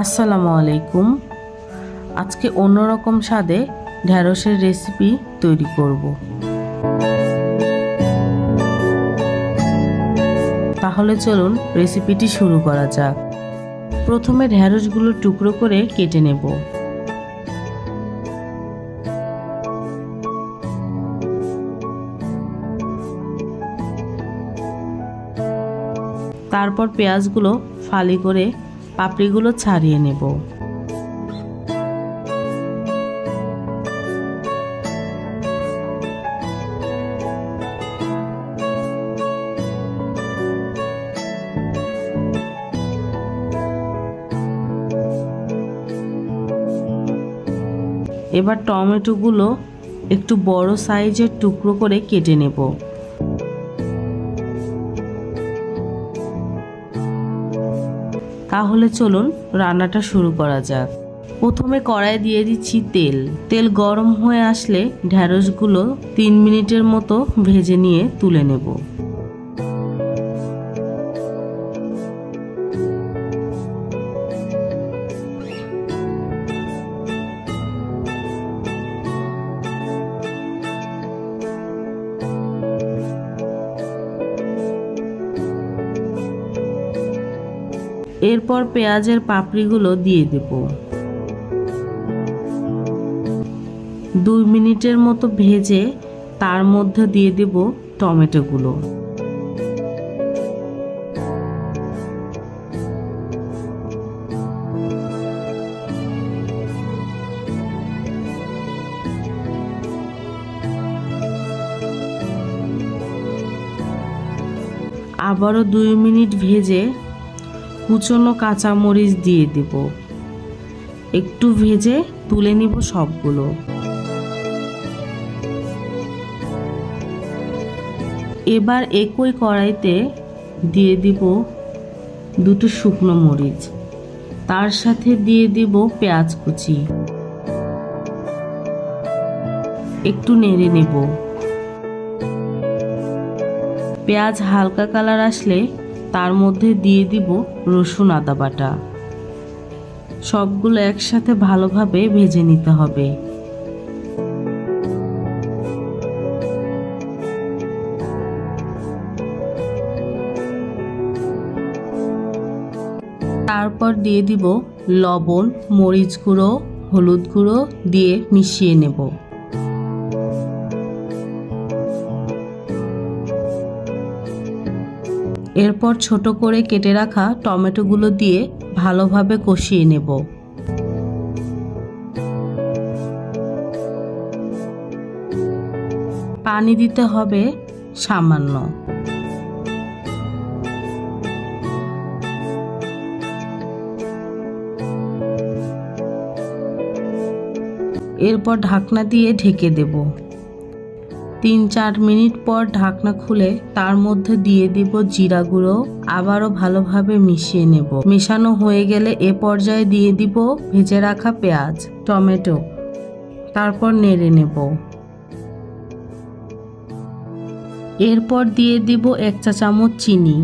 আসসালামু আলাইকুম। আজকে অন্যরকম স্বাদে ঢেঁড়সের রেসিপি তৈরি করব। তাহলে চলুন রেসিপিটি শুরু করা যাক। প্রথমে ঢেঁড়সগুলো টুকরো করে কেটে নেব। তারপর পেঁয়াজগুলো ফালি করে পাপড়িগুলো ছাড়িয়ে নেব। এবার টমেটোগুলো একটু বড় সাইজের টুকরো করে কেটে নেব। তাহলে চলুন রান্নাটা শুরু করা যাক। প্রথমে কড়াই দিয়ে দিচ্ছি তেল গরম হয়ে আসলে ঢেঁড়সগুলো 3 মিনিটের মতো ভেজে নিয়ে তুলে নেব। এরপর পেঁয়াজের পাপড়িগুলো দিয়ে দেব। 2 মিনিটের মতো ভেজে তার মধ্যে দিয়ে দেব টমেটোগুলো। আবারও 2 মিনিট ভেজে কুচনো কাঁচামরিচ দিয়ে দেব। একটু ভেজে তুলে নিব সবগুলো। এবার একই কড়াইতে দিয়ে দিব 2টো শুকনো মরিচ, তার সাথে দিয়ে দিব পেঁয়াজ কুচি। একটু নেড়ে নেব। পেঁয়াজ হালকা কালার আসলে তার মধ্যে দিয়ে দিব রসুন আদা বাটা। সবগুলো একসাথে ভালোভাবে ভেজে নিতে হবে। তারপর দিয়ে দিব লবণ, মরিচ গুঁড়ো, হলুদ গুঁড়ো দিয়ে মিশিয়ে নেব। এরপর ছোট করে কেটে রাখা টমেটোগুলো দিয়ে ভালোভাবে কষিয়ে নেব। পানি দিতে হবে সামান্য। এরপর ঢাকনা দিয়ে ঢেকে দেব। 3-4 মিনিট পর ঢাকনা খুলে তার মধ্যে দিয়ে দিব জিরা গুঁড়ো। আবারও ভালোভাবে মিশিয়ে নেব। মেশানো হয়ে গেলে এ পর্যায়ে দিয়ে দিব ভেজে রাখা পেঁয়াজ, টমেটো। তারপর নেড়ে নেব। এরপর দিয়ে দিব 1 চা চামচ চিনি,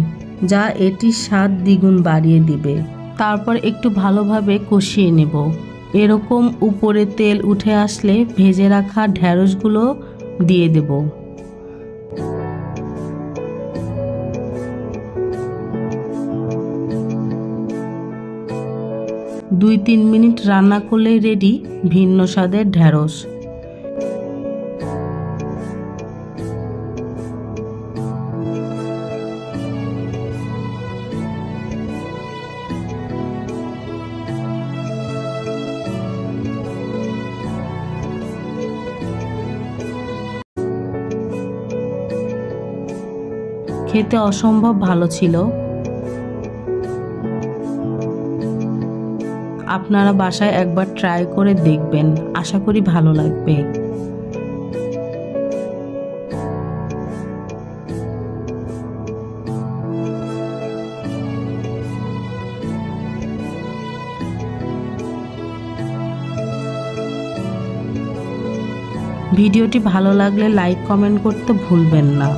যা এটির স্বাদ দ্বিগুণ বাড়িয়ে দিবে। তারপর একটু ভালোভাবে কষিয়ে নেব। এরকম উপরে তেল উঠে আসলে ভেজে রাখা ঢেঁড়সগুলো দিয়ে দেব। 2-3 মিনিট রান্না করলেই রেডি ভিন্ন স্বাদের ঢেঁড়স। খেতে অসম্ভব ভালো ছিল। আপনারা বাসায় একবার ট্রাই করে দেখবেন, আশা করি ভালো লাগবে। ভিডিওটি ভালো লাগলে লাইক কমেন্ট করতে ভুলবেন না।